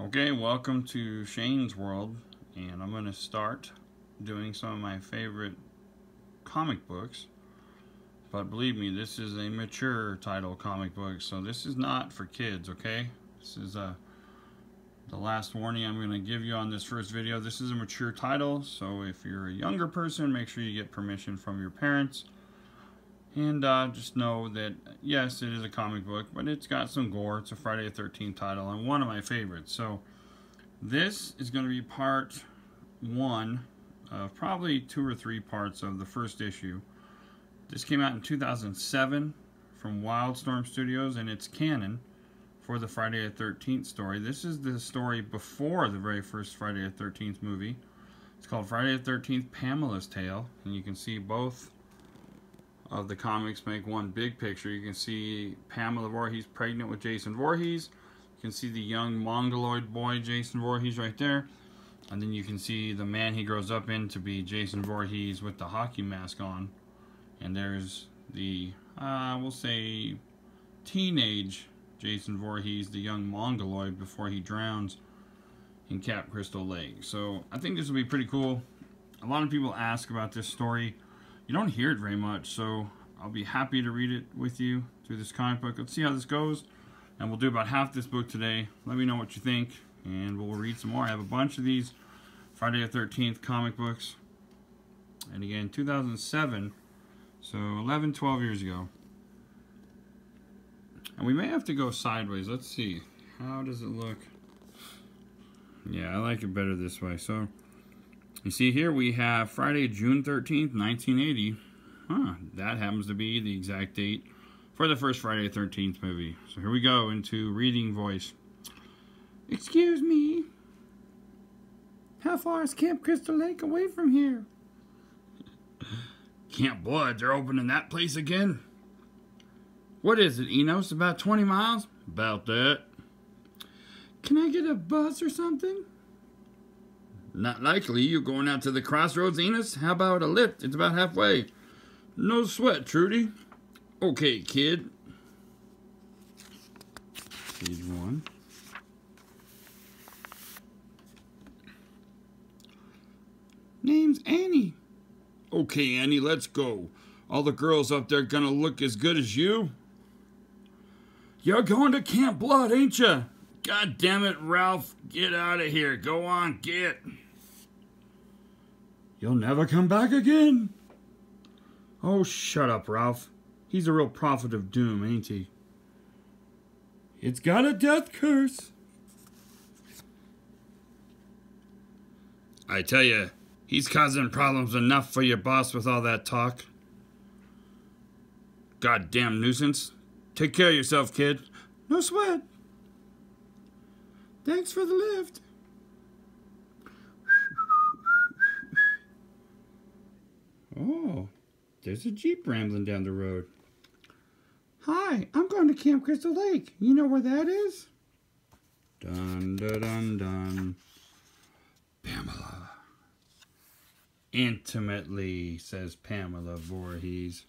Okay, welcome to Shane's World, and I'm going to start doing some of my favorite comic books. But believe me, this is a mature title comic book, so this is not for kids, okay? This is the last warning I'm going to give you on this first video. This is a mature title, so if you're a younger person, make sure you get permission from your parents. And just know that, yes, it is a comic book, but it's got some gore. It's a Friday the 13th title, and one of my favorites. So, this is going to be part one of probably 2 or 3 parts of the first issue. This came out in 2007 from Wildstorm Studios, and it's canon for the Friday the 13th story. This is the story before the very first Friday the 13th movie. It's called Friday the 13th, Pamela's Tale, and you can see both of the comics make one big picture. You can see Pamela Voorhees pregnant with Jason Voorhees. You can see the young mongoloid boy Jason Voorhees right there. And then you can see the man he grows up in to be Jason Voorhees with the hockey mask on. And there's the, we'll say, teenage Jason Voorhees, the young mongoloid before he drowns in Camp Crystal Lake. So I think this will be pretty cool. A lot of people ask about this story. You don't hear it very much, so I'll be happy to read it with you through this comic book. Let's see how this goes, and we'll do about half this book today. Let me know what you think, and we'll read some more. I have a bunch of these Friday the 13th comic books, and again, 2007, so 11, 12 years ago. And we may have to go sideways. Let's see. How does it look? Yeah, I like it better this way. So you see here we have Friday, June 13th, 1980. That happens to be the exact date for the first Friday the 13th movie. So here we go into reading voice. Excuse me. How far is Camp Crystal Lake away from here? Camp Blood, they're opening that place again? What is it, Enos? About 20 miles? About that. Can I get a bus or something? Not likely. You going out to the crossroads, Enos? How about a lift? It's about halfway. No sweat, Trudy. Okay, kid. Page 1. Name's Annie. Okay, Annie, let's go. All the girls up there gonna look as good as you? You're going to Camp Blood, ain't ya? God damn it, Ralph. Get out of here. Go on, get. You'll never come back again. Oh, shut up, Ralph. He's a real prophet of doom, ain't he? It's got a death curse. I tell you, he's causing problems enough for your boss with all that talk. Goddamn nuisance. Take care of yourself, kid. No sweat. Thanks for the lift. Oh, there's a Jeep rambling down the road. Hi, I'm going to Camp Crystal Lake. You know where that is? Dun, dun, dun, dun. Pamela. Intimately, says Pamela Voorhees.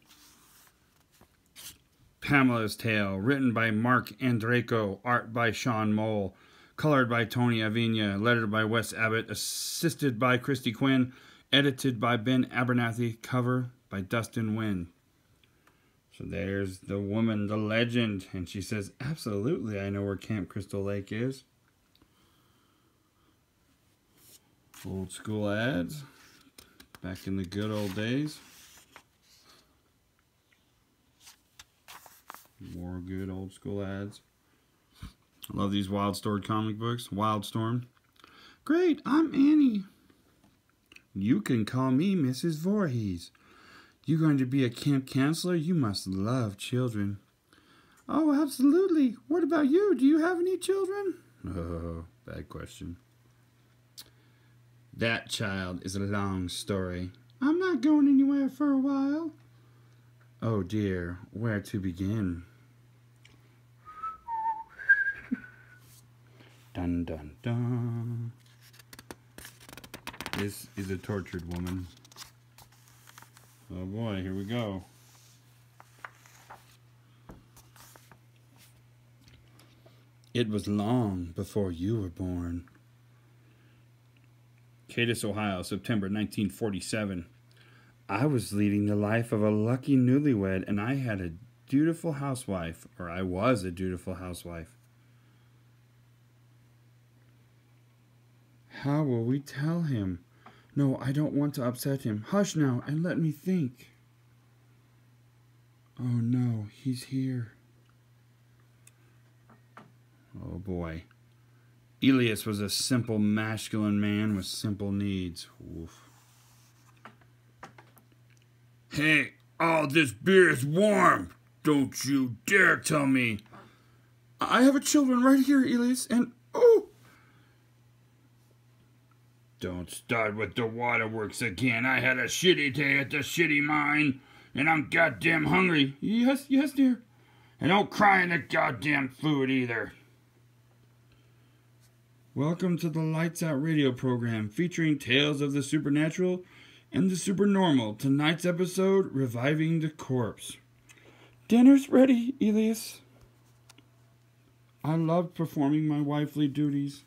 Pamela's Tale, written by Mark Andreyko, art by Sean Mole, colored by Tony Avina, lettered by Wes Abbott, assisted by Christy Quinn, edited by Ben Abernathy, cover by Dustin Wynn. So there's the woman, the legend, and she says, absolutely, I know where Camp Crystal Lake is. Old school ads, back in the good old days. More good old school ads. I love these Wildstorm comic books. Wildstorm. Great, I'm Annie. You can call me Mrs. Voorhees. You going to be a camp counselor? You must love children. Oh, absolutely. What about you? Do you have any children? Oh, bad question. That child is a long story. I'm not going anywhere for a while. Oh dear, where to begin? Dun dun dun. This is a tortured woman. Oh boy, here we go. It was long before you were born. Cadiz, Ohio, September 1947. I was leading the life of a lucky newlywed, and I had a dutiful housewife, or I was a dutiful housewife. How will we tell him? No, I don't want to upset him. Hush now, and let me think. Oh no, he's here. Oh boy. Elias was a simple masculine man with simple needs. Oof. Hey, all this beer is warm. Don't you dare tell me. I have a children right here, Elias, and oh! Don't start with the waterworks again. I had a shitty day at the shitty mine, and I'm goddamn hungry. Yes, dear. And don't cry in the goddamn food either. Welcome to the Lights Out radio program featuring tales of the supernatural and the supernormal. Tonight's episode, Reviving the Corpse. Dinner's ready, Elias. I love performing my wifely duties.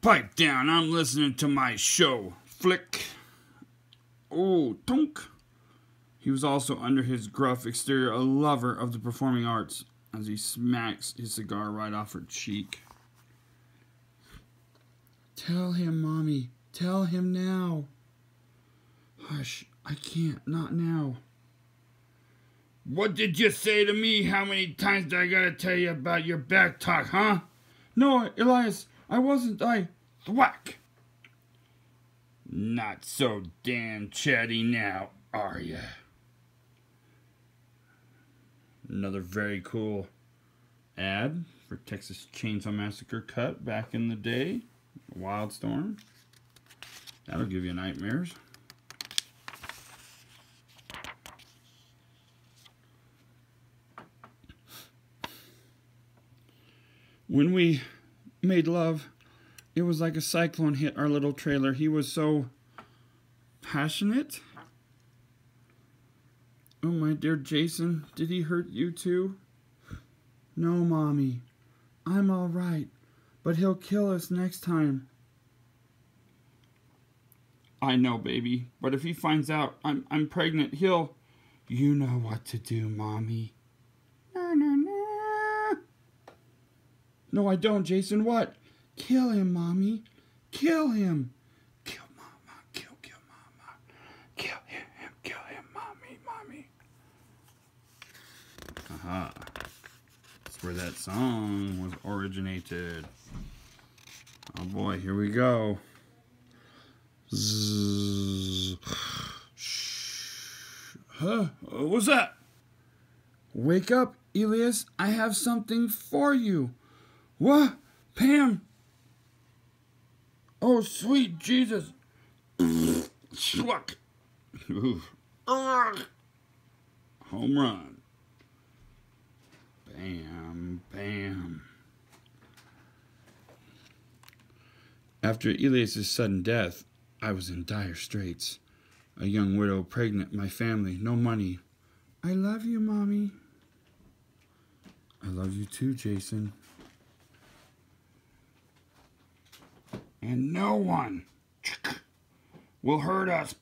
Pipe down, I'm listening to my show. Flick. Oh, tonk. He was also, under his gruff exterior, a lover of the performing arts, as he smacks his cigar right off her cheek. Tell him, Mommy. Tell him now. Hush, I can't. Not now. What did you say to me? How many times did I gotta tell you about your back talk, huh? No, Elias, I wasn't. Thwack. Not so damn chatty now, are ya? Another very cool ad for Texas Chainsaw Massacre cut back in the day. Wildstorm. That'll give you nightmares. When we made love, it was like a cyclone hit our little trailer. He was so passionate. Oh, my dear Jason, did he hurt you too? No, Mommy. I'm all right, but he'll kill us next time. I know, baby, but if he finds out I'm pregnant, he'll... You know what to do, Mommy. No, I don't, Jason. What? Kill him, Mommy. Kill him. Kill Mama. Kill Mama. Kill him, Mommy. Aha. That's where that song was originated. Oh boy, here we go. Zzz. Huh? What's that? Wake up, Elias. I have something for you. What? Pam? Oh, sweet Jesus. Schluck. Home run. Bam, bam. After Elias' sudden death, I was in dire straits. A young widow, pregnant, my family, no money. I love you, Mommy. I love you too, Jason. And no one will hurt us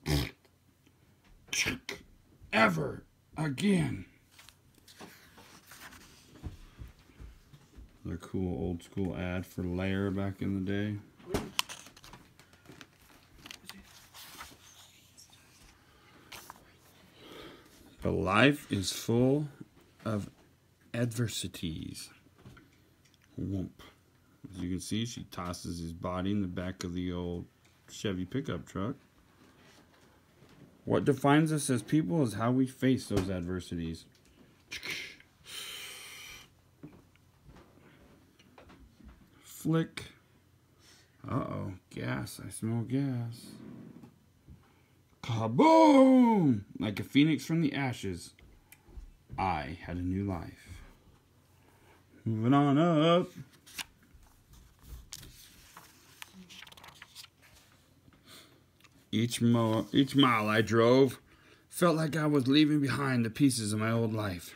ever again. Another cool old school ad for Lair back in the day. But life is full of adversities. Whoomp. As you can see, she tosses his body in the back of the old Chevy pickup truck. What defines us as people is how we face those adversities. Flick. Uh-oh. Gas. I smell gas. Kaboom! Like a phoenix from the ashes, I had a new life. Moving on up. Each mile I drove Felt like I was leaving behind the pieces of my old life.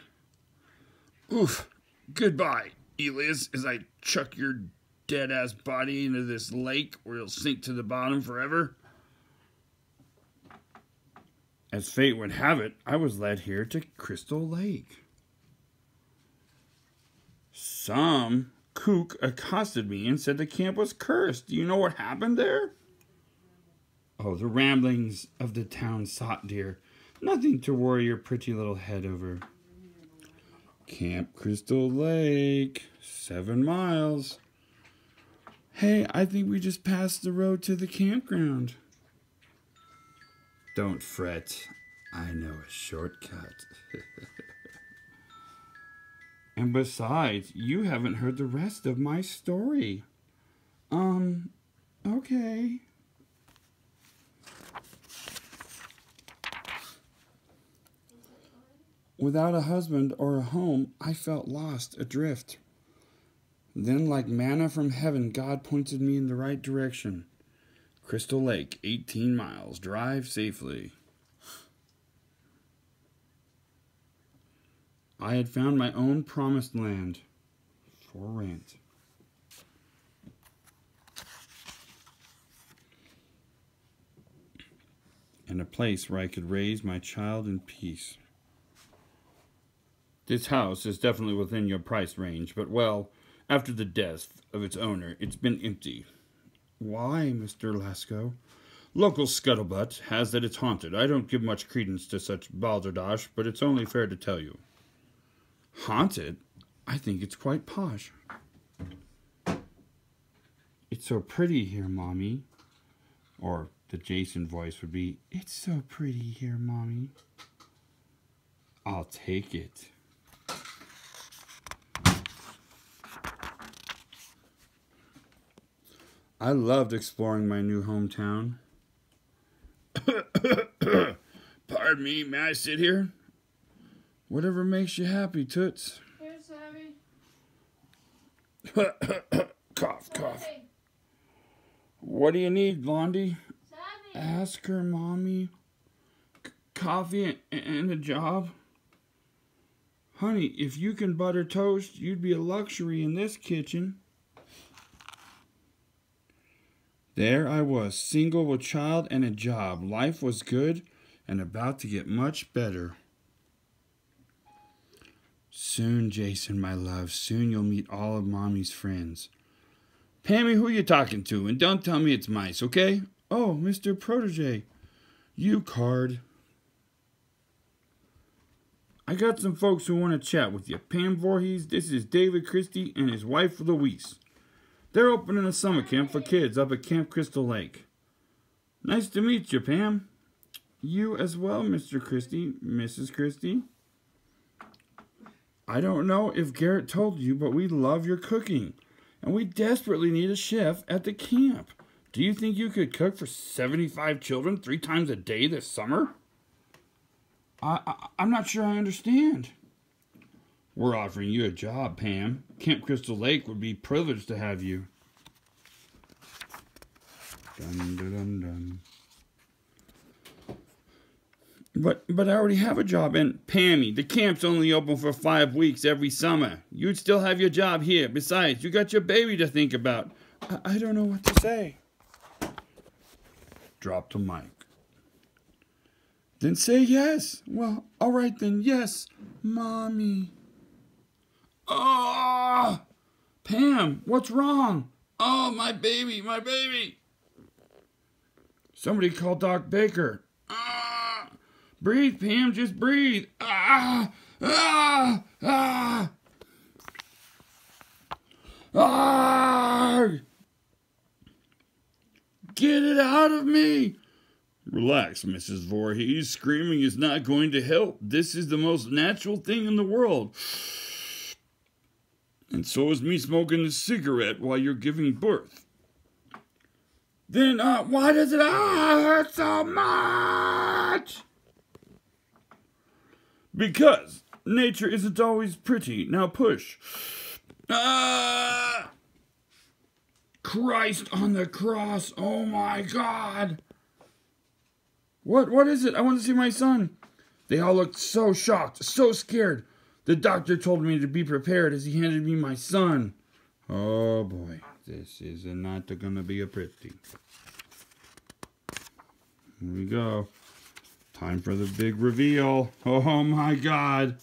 Oof. Goodbye, Elias, as I chuck your dead-ass body into this lake where you'll sink to the bottom forever. As fate would have it, I was led here to Crystal Lake. Some kook accosted me and said the camp was cursed. Do you know what happened there? Oh, the ramblings of the town sot, dear. Nothing to worry your pretty little head over. Camp Crystal Lake, 7 miles. Hey, I think we just passed the road to the campground. Don't fret. I know a shortcut. And besides, you haven't heard the rest of my story. Okay. Without a husband or a home, I felt lost, adrift. Then, like manna from heaven, God pointed me in the right direction. Crystal Lake, 18 miles. Drive safely. I had found my own promised land for rent. And a place where I could raise my child in peace. This house is definitely within your price range, but well, after the death of its owner, it's been empty. Why, Mr. Lasco? Local scuttlebutt has that it's haunted. I don't give much credence to such balderdash, but it's only fair to tell you. Haunted? I think it's quite posh. It's so pretty here, Mommy. Or the Jason voice would be, it's so pretty here, Mommy. I'll take it. I loved exploring my new hometown. Pardon me, may I sit here? Whatever makes you happy, Toots. Here, Savvy. Cough, cough. What do you need, Blondie? Savvy. Ask her, Mommy. Coffee and a job? Honey, if you can butter toast, you'd be a luxury in this kitchen. There I was, single with child and a job. Life was good and about to get much better. Soon, Jason, my love, soon you'll meet all of Mommy's friends. Pammy, who you talking to? And don't tell me it's mice, okay? Oh, Mr. Protege. You card. I got some folks who want to chat with you. Pam Voorhees, this is David Christie and his wife Louise. They're opening a summer camp for kids up at Camp Crystal Lake. Nice to meet you, Pam. You as well, Mr. Christie, Mrs. Christie. I don't know if Garrett told you, but we love your cooking. And we desperately need a chef at the camp. Do you think you could cook for 75 children 3 times a day this summer? I'm not sure I understand. We're offering you a job, Pam. Camp Crystal Lake would be privileged to have you. Dun, dun, dun, dun. But I already have a job, and Pammy, the camp's only open for 5 weeks every summer. You'd still have your job here. Besides, you got your baby to think about. I don't know what to say. Drop the mic. Then say yes. Well, all right then, yes, Mommy. Oh, Pam, what's wrong? Oh, my baby, my baby. Somebody call Doc Baker. Breathe, Pam, just breathe. Ah! Get it out of me. Relax, Mrs. Voorhees. Screaming is not going to help. This is the most natural thing in the world. And so is me smoking a cigarette while you're giving birth. Then, why does it hurt so much? Because nature isn't always pretty. Now push. Christ on the cross. Oh my God. What is it? I want to see my son. They all looked so shocked, so scared. The doctor told me to be prepared as he handed me my son. Oh boy, this is not gonna be a pretty. Here we go. Time for the big reveal. Oh my God.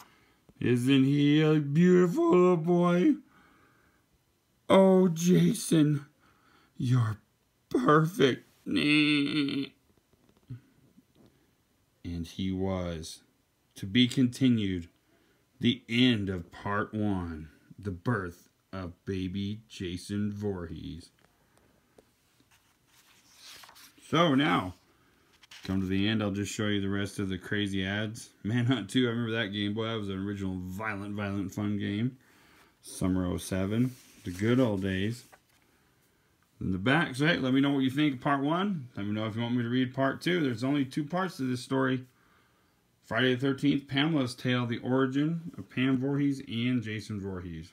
Isn't he a beautiful little boy? Oh, Jason, you're perfect. And he was. To be continued. The end of part 1. The birth of Baby Jason Voorhees. So now, come to the end, I'll just show you the rest of the crazy ads. Manhunt 2, I remember that game. Boy, that was an original violent, fun game. Summer 07. The good old days. In the back, say, let me know what you think of part 1. Let me know if you want me to read part 2. There's only 2 parts to this story. Friday the 13th, Pamela's Tale, the origin of Pam Voorhees and Jason Voorhees.